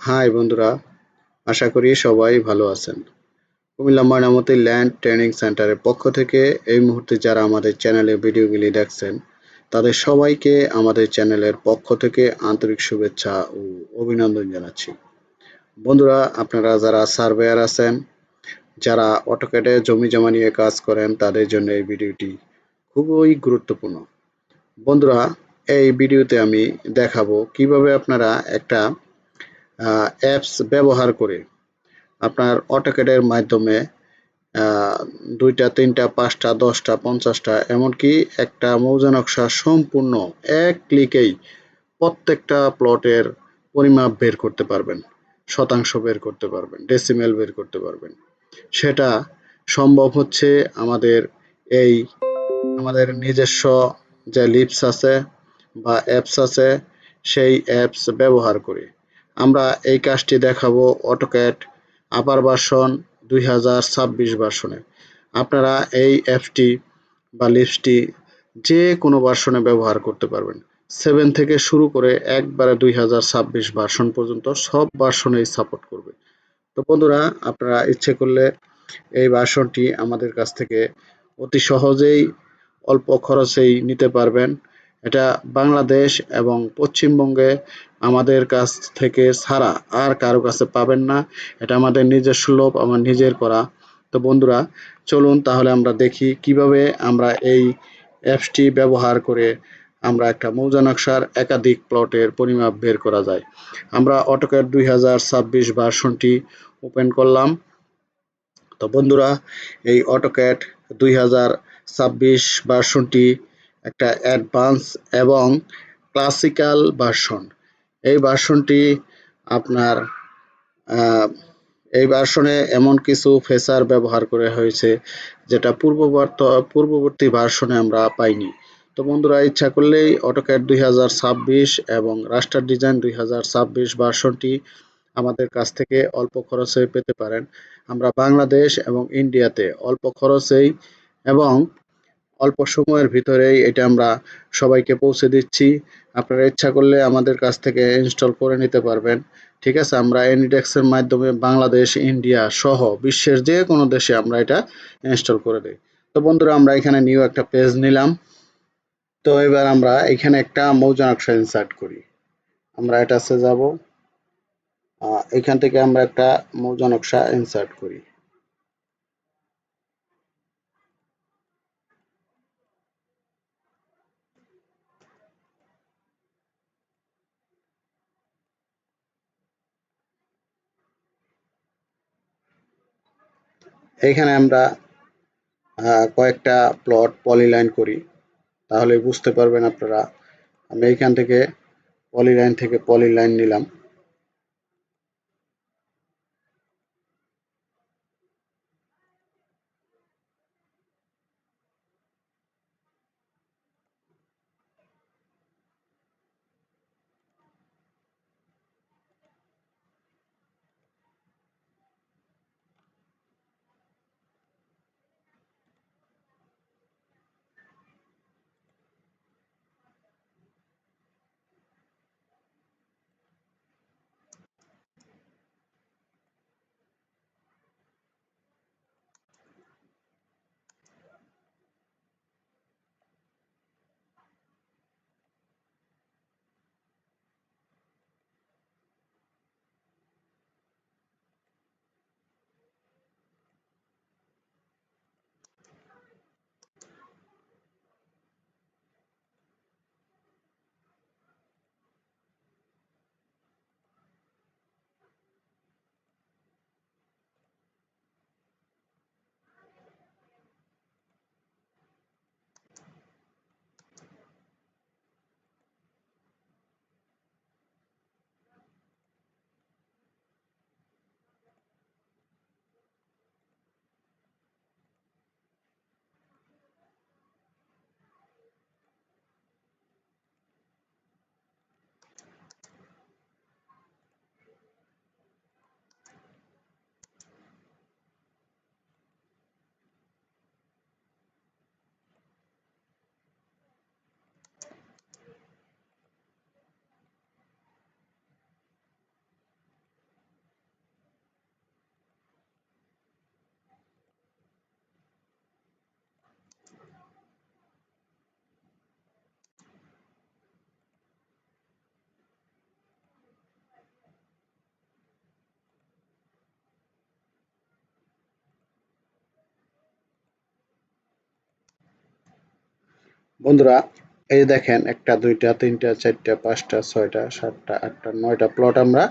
High বন্ধুরা, আশা করি সবাই ভালো আছেন। কুমিল্লা ময়নামতি ল্যান্ড ট্রেনিং সেন্টারের পক্ষ থেকে এই মুহূর্তে যারা আমাদের চ্যানেলে ভিডিওগুলি দেখছেন, তাদের সবাইকে আমাদের চ্যানেলের পক্ষ থেকে আন্তরিক শুভেচ্ছা ও অভিনন্দন জানাচ্ছি। বন্ধুরা, আপনারা যারা সার্ভেয়ার আছেন, যারা অটোক্যাডে জমি জমা নিয়ে কাজ করেন, তাদের জন্য এই ভিডিওটি খুবই গুরুত্বপূর্ণ। বন্ধুরা, এই ভিডিওতে আমি দেখাবো কিভাবে আপনারা একটা অ্যাপস ব্যবহার করে আপনার অটোক্যাডের মাধ্যমে আহ, 2টা 3টা 5টা 10টা 50টা এমনকি একটা মৌজা নকশা সম্পূর্ণ এক ক্লিকেই প্রত্যেকটা প্লটের পরিমাপ বের করতে পারবেন, শতাংশ বের করতে পারবেন, ডেসিমেল বের করতে পারবেন। সেটা সম্ভব হচ্ছে আমাদের এই আমাদের নিজস্ব যে লিপস আছে বা অ্যাপস আছে, সেই অ্যাপস ব্যবহার করে আমরা এই কাজটি দেখাবো অটোক্যাড আপার ভার্সন 2026 ভার্সনে। আপনারা এই অ্যাপসটি বা লিপসটি যে কোনো ভার্সনে ব্যবহার করতে পারবেন। 7 থেকে শুরু করে একবারে 2026 ভার্সন পর্যন্ত সব ভার্সনেই সাপোর্ট করবে। তো বন্ধুরা, আপনারা ইচ্ছে করলে এই ভার্সনটি আমাদের কাছ থেকে অতি সহজেই অল্প খরচেই নিতে পারবেন। এটা বাংলাদেশ এবং পশ্চিমবঙ্গে আমাদের কাছ থেকে ছাড়া আর কারো কাছে পাবেন না। এটা আমাদের নিজস্ব লোভ, আমার নিজের করা। তো বন্ধুরা, চলুন তাহলে আমরা দেখি কিভাবে আমরা এই অ্যাপসটি ব্যবহার করে আমরা একটা মৌজা নকশার একাধিক প্লটের পরিমাপ বের করা যায়। আমরা অটোক্যাড 2026 ভার্সনটি ওপেন করলাম। তো বন্ধুরা, এই অটোক্যাড 2026 ভার্সনটি একটা অ্যাডভান্স এবং ক্লাসিক্যাল ভার্সন। এই ভার্সনটি আপনার আহ, এই ভার্সনে এমন কিছু ফিচার ব্যবহার করা হয়েছে যেটা পূর্ববর্তী ভার্সনে আমরা পাইনি। তো বন্ধুরা, ইচ্ছা করলেই অটোক্যাড 2026 এবং রাস্টার ডিজাইন 2026 ভার্সনটি আমাদের কাছ থেকে অল্প খরচে পেতে পারেন। আমরা বাংলাদেশ এবং ইন্ডিয়াতে অল্প খরচেই এবং অল্প সময়ের ভিতরেই এটা আমরা সবাইকে পৌঁছে দিচ্ছি। আপনারা ইচ্ছা করলে আমাদের কাছ থেকে ইনস্টল করে নিতে পারবেন। ঠিক আছে, আমরা এনিডেক্সের মাধ্যমে বাংলাদেশ, ইন্ডিয়া সহ বিশ্বের যে কোনো দেশে আমরা এটা ইনস্টল করে দিই। তো বন্ধুরা, আমরা এখানে নিউ একটা পেজ নিলাম। তো এবার আমরা এখানে একটা মৌজা নকশা ইনসার্ট করি। আমরা এটাতে যাব, এখান থেকে আমরা একটা মৌজা নকশা ইনসার্ট করি। এখানে আমরা কয়েকটা প্লট পলিলাইন করি, তাহলে বুঝতে পারবেন আপনারা। আমি এইখান থেকে পলিলাইন থেকে পলিলাইন নিলাম। বন্ধুরা এই দেখেন 1টা 2টা 3টা 4টা 5টা 6টা 7টা 8টা 9টা প্লট আমরা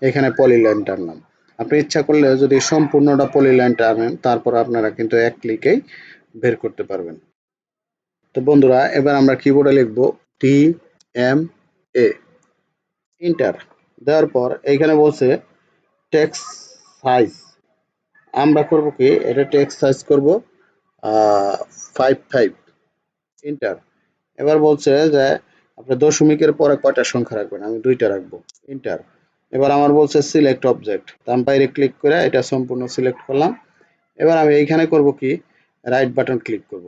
এখানে পলিলাইন টানলাম। আপনি ইচ্ছা করলে যদি সম্পূর্ণটা পলিলাইন টানেন তারপর আপনারা কিন্তু এক ক্লিকেই বের করতে পারবেন। তো বন্ধুরা এবার আমরা কিবোর্ডে লিখব TMA এন্টার দেওয়ার পর এইখানে বলছে টেক্সট সাইজ। আমরা করব কি এটা টেক্সট সাইজ করব 55 এন্টার। এবার বলছে যে আপনি দশমিকের পরে কয়টা সংখ্যা রাখবেন, আমি 2টা রাখবো এন্টার। এবার আমার বলছে সিলেক্ট অবজেক্ট, আমি বাইরে ক্লিক করে এটা সম্পূর্ণ সিলেক্ট করলাম। এবার আমি এইখানে করব কি রাইট বাটন ক্লিক করব।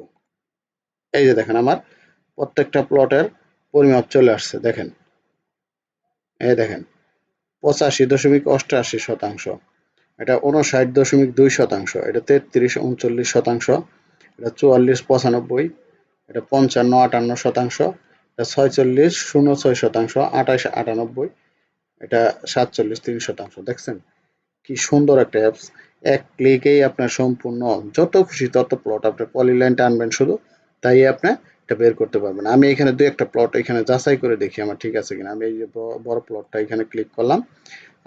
এই যে দেখেন আমার প্রত্যেকটা প্লটের পরিমাপ চলে আসছে দেখেন। এই দেখেন 85.88%, এটা 59.2%, এটা 33-39%, এটা 44-95, এটা 55-58%, এটা 46-06%, 28-98, এটা 47-3%। দেখছেন কি সুন্দর একটা অ্যাপস। এক ক্লিকেই আপনার সম্পূর্ণ যত খুশি তত প্লট আপনি পলিলাইন টানবেন শুধু, তাই আপনি এটা বের করতে পারবেন। আমি এখানে দুই একটা প্লট এখানে যাচাই করে দেখি আমার ঠিক আছে কিনা। আমি এই যে বড় প্লটটা এখানে ক্লিক করলাম,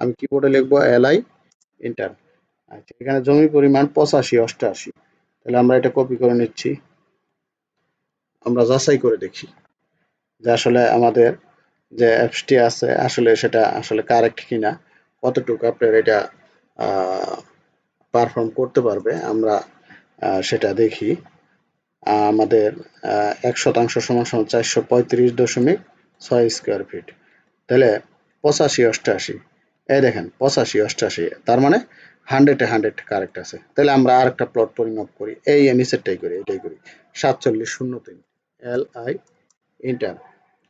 আমি কিবোর্ডে লিখবো LI এন্টার। আচ্ছা এখানে জমি পরিমাণ 85-88, তাহলে আমরা এটা কপি করে নিচ্ছি। আমরা যাচাই করে দেখি যে আসলে আমাদের যে অ্যাপসটি আছে আসলে সেটা আসলে কারেক্ট কিনা, কতটুকু আপনার এটা পারফর্ম করতে পারবে। আমরা সেটা দেখি। আমাদের 1% সমান সমান 435.6 স্কোয়ার ফিট, তাহলে 85-88, এই দেখেন 85-88, তার মানে 100-এ 100 কারেক্ট আছে। তাহলে আমরা আর একটা প্লট পরিমাপ করি, এই নিচেরটাই করি, এটাই করি 4703 LI এন্টার।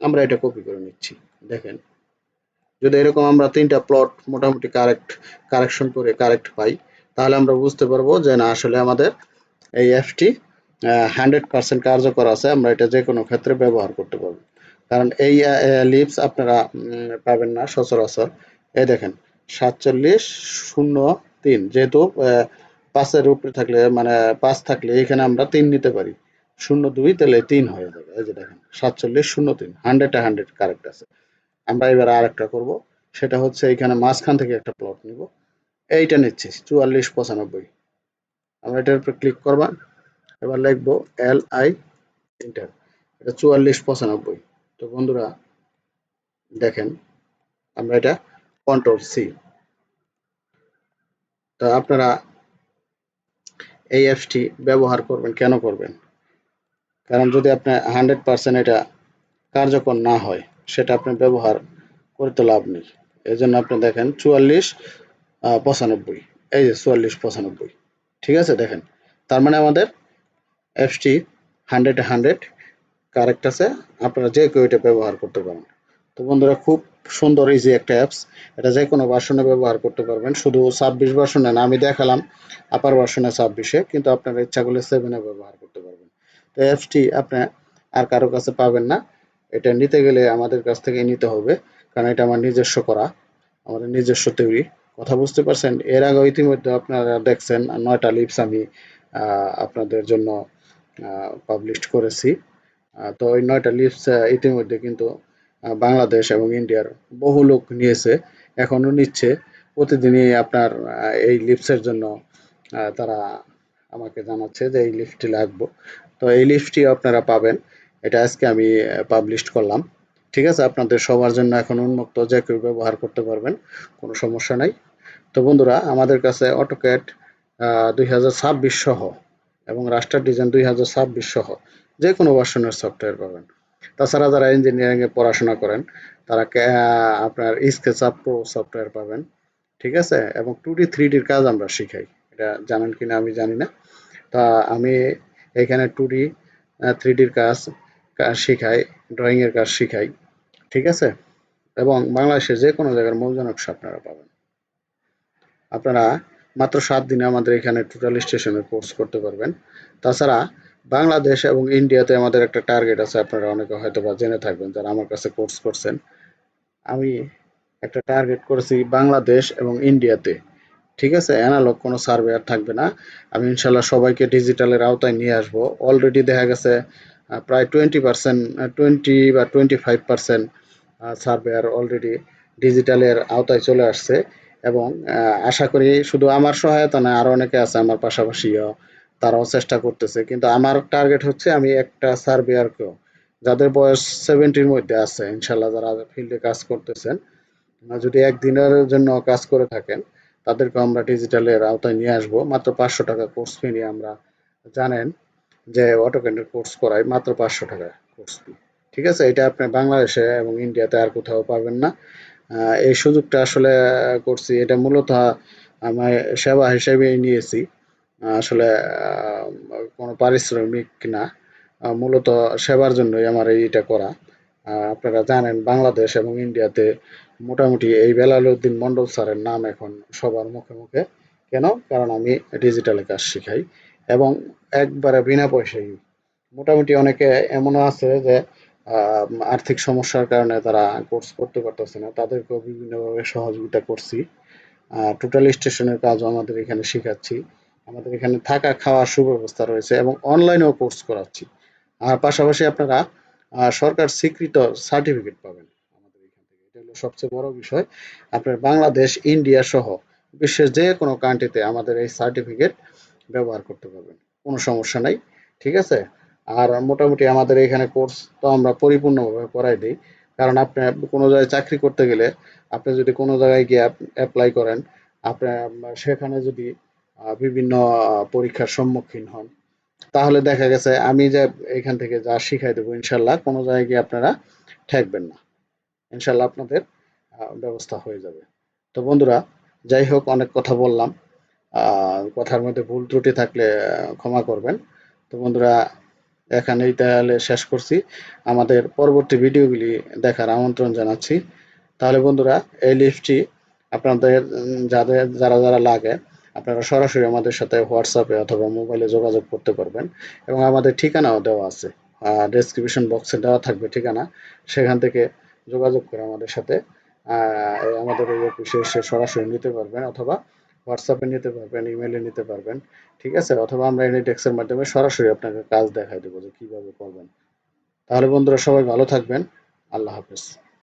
আমরা এটা কপি করে নিচ্ছি। দেখেন যদি এরকম আমরা 3টা প্লট মোটামুটি কারেকশন করে কারেক্ট পাই, তাহলে আমরা বুঝতে পারবো যে না আসলে আমাদের এই অ্যাপটি 100% কার্যকর আছে, আমরা এটা যে কোনো ক্ষেত্রে ব্যবহার করতে পারবো। কারণ এই লিপস আপনারা পাবেন না সচরাচর। এই দেখেন 4703, যেহেতু 5-এর উপরে থাকলে মানে 5 থাকলে এখানে আমরা 3 নিতে পারি, 02 তাহলে 3 হয়ে যাবে। এই যে দেখেন 4703, 100-এ 100 কারেক্ট আছে। আমরা এবার আর একটা করবো, সেটা হচ্ছে এখানে মাঝখান থেকে একটা প্লট নিব, এইটা নিচ্ছি 44-95। আমরা এটার উপর ক্লিক করবা, এবার লিখবো LI এন্টার, এটা 44-95। তো বন্ধুরা দেখেন আমরা এটা কন্ট্রোল C। তো আপনারা এই অ্যাপসটি ব্যবহার করবেন, কেন করবেন? কারণ যদি আপনি 100% এটা কার্যকর না হয় সেটা আপনি ব্যবহার করে তো লাভ নেই। এই জন্য আপনি দেখেন 44-95, এই যে 44-95, ঠিক আছে দেখেন। তার মানে আমাদের অ্যাপসটি 100-এ 100 কারেক্ট আছে, আপনারা যে কেউ এটা ব্যবহার করতে পারেন। তো বন্ধুরা খুব সুন্দর ইজি একটা অ্যাপস, এটা যে কোনো ভার্সনে ব্যবহার করতে পারবেন, শুধু 26 ভার্সনে না। আমি দেখালাম আপার ভার্সনে 26-এ, কিন্তু আপনারা ইচ্ছা করলে 7-এ ব্যবহার করতে পারবেন। তো অ্যাপসটি আপনি আর কারো কাছে পাবেন না, এটা নিতে গেলে আমাদের কাছ থেকে নিতে হবে, কারণ এটা আমার নিজস্ব করা, আমাদের নিজস্ব তৈরি। কথা বুঝতে পারছেন? এর আগে ইতিমধ্যে আপনারা দেখছেন 9টা লিপস আমি আপনাদের জন্য পাবলিশ করেছি। তো ওই 9টা লিপস ইতিমধ্যে কিন্তু বাংলাদেশ এবং ইন্ডিয়ার বহু লোক নিয়েছে, এখনো নিচ্ছে। প্রতিদিনই আপনার এই লিপসের জন্য তারা আমাকে জানাচ্ছে যে এই লিপসটি লাগবে। তো এই লিপসটি আপনারা পাবেন, এটা আজকে আমি পাবলিশ করলাম। ঠিক আছে, আপনাদের সবার জন্য এখন উন্মুক্ত, যে কেউ ব্যবহার করতে পারবেন, কোনো সমস্যা নাই। তো বন্ধুরা আমাদের কাছে অটোক্যাড 2026 সহ এবং রাস্টার ডিজাইন 2026 সহ যে কোনো ভার্সনের সফটওয়্যার পাবেন। তাছাড়া যারা ইঞ্জিনিয়ারিং এ পড়াশোনা করেন তারা আপনার স্কেচআপ প্রো সফটওয়্যার পাবেন। ঠিক আছে, এবং 2D 3Dর কাজ আমরা শিখাই, এটা জানেন কিনা আমি জানি না। তা আমি এখানে 2D 3Dর কাজ শিখাই, ড্রয়িং এর কাজ শিখাই। ঠিক আছে, এবং বাংলাদেশের যে কোনো জায়গার মৌজা নকশা আপনারা পাবেন। আপনারা মাত্র 7 দিনে আমাদের এখানে টোটাল স্টেশনের কোর্স করতে পারবেন। তাছাড়া বাংলাদেশ এবং ইন্ডিয়াতে আমাদের একটা টার্গেট আছে, আপনারা অনেকে হয়তো বা জেনে থাকবেন যারা আমার কাছে কোর্স করছেন। আমি একটা টার্গেট করেছি বাংলাদেশ এবং ইন্ডিয়াতে। ঠিক আছে, অ্যানালগ কোনো সার্ভে আর থাকবে না। আমি ইনশাল্লাহ সবাইকে ডিজিটালের আওতায় নিয়ে আসবো। অলরেডি দেখা গেছে প্রায় 20%, 20 বা 25% সার্ভেয়ার অলরেডি ডিজিটালের আওতায় চলে আসছে। এবং আশা করি শুধু আমার সহায়তা নয়, আরো অনেকে আছে আমার পাশাপাশিও, তারাও চেষ্টা করতেছে। কিন্তু আমার টার্গেট হচ্ছে আমি একটা সার্ভেয়ারকেও, যাদের বয়স 70-র মধ্যে আছে ইনশাল্লাহ, যারা ফিল্ডে কাজ করতেছেন, যদি একদিনের জন্য কাজ করে থাকেন, তাদেরকে আমরা ডিজিটালের আওতায় নিয়ে আসবো। মাত্র 500 টাকা কোর্স ফি নিয়ে আমরা, জানেন যে অটোক্যাডের কোর্স করাই মাত্র 500 টাকা কোর্স ফি। ঠিক আছে, এটা আপনি বাংলাদেশে এবং ইন্ডিয়াতে আর কোথাও পাবেন না। এই সুযোগটা আসলে করছি, এটা মূলত আমি সেবা হিসেবেই নিয়েছি। আসলে কোনো পারিশ্রমিক না, মূলত সেবার জন্যই আমার এইটা করা। আপনারা জানেন বাংলাদেশ এবং ইন্ডিয়াতে মোটামুটি এই বেলাল উদ্দিন মন্ডল স্যারের নাম এখন সবার মুখে মুখে। কেন? কারণ আমি ডিজিটালে কাজ শিখাই এবং একবারে বিনা পয়সায়। মোটামুটি অনেকে এমনও আছে যে আর্থিক সমস্যার কারণে তারা কোর্স করতে পারতেছে না, তাদেরকেও বিভিন্নভাবে সহযোগিতা করছি। টোটাল স্টেশনের কাজও আমাদের এখানে শিখাচ্ছি। আমাদের এখানে থাকা খাওয়ার সুব্যবস্থা রয়েছে এবং অনলাইনেও কোর্স করাচ্ছি। আর পাশাপাশি আপনারা সরকার স্বীকৃত সার্টিফিকেট পাবেন আমাদের এখান থেকে। এটা হলো সবচেয়ে বড় বিষয়। আপনার বাংলাদেশ, ইন্ডিয়া সহ বিশ্বের যে কোনো কান্ট্রিতে আমাদের এই সার্টিফিকেট ব্যবহার করতে পারবেন। কোনো সমস্যা নাই। ঠিক আছে? আর মোটামুটি আমাদের এখানে কোর্স তো আমরা পরিপূর্ণভাবে করাই দেই। কারণ আপনি কোনো জায়গায় চাকরি করতে গেলে, আপনি যদি কোনো জায়গায় গিয়ে এপ্লাই করেন, আপনার সেখানে যদি বিভিন্ন পরীক্ষার সম্মুখীন হন, তাহলে দেখা গেছে আমি যে এখান থেকে যা শিখাই দেবো, ইনশাল্লাহ কোনো জায়গায় গিয়ে আপনারা ঠেকবেন না। ইনশাল্লাহ আপনাদের ব্যবস্থা হয়ে যাবে। তো বন্ধুরা, যাই হোক, অনেক কথা বললাম। কথার মধ্যে ভুল ত্রুটি থাকলে ক্ষমা করবেন। তো বন্ধুরা, এখানেই তাহলে শেষ করছি। আমাদের পরবর্তী ভিডিওগুলি দেখার আমন্ত্রণ জানাচ্ছি। তাহলে বন্ধুরা, এই লিস্টটি আপনাদের যাদের যারা যারা লাগে, আপনারা সরাসরি আমাদের সাথে হোয়াটসঅ্যাপে অথবা মোবাইলে যোগাযোগ করতে পারবেন। এবং আমাদের ঠিকানাও দেওয়া আছে, ডেসক্রিপশন বক্সে দেওয়া থাকবে ঠিকানা। সেখান থেকে যোগাযোগ করে আমাদের সাথে আমাদের এই অফিসে এসে সরাসরি নিতে পারবেন, অথবা হোয়াটসঅ্যাপে নিতে পারবেন, ইমেইলে নিতে পারবেন। ঠিক আছে? অথবা আমরা এনিডেক্সের মাধ্যমে সরাসরি আপনাকে কাজ দেখাই দেবো যে কিভাবে করবেন। তাহলে বন্ধুরা, সবাই ভালো থাকবেন। আল্লাহ হাফেজ।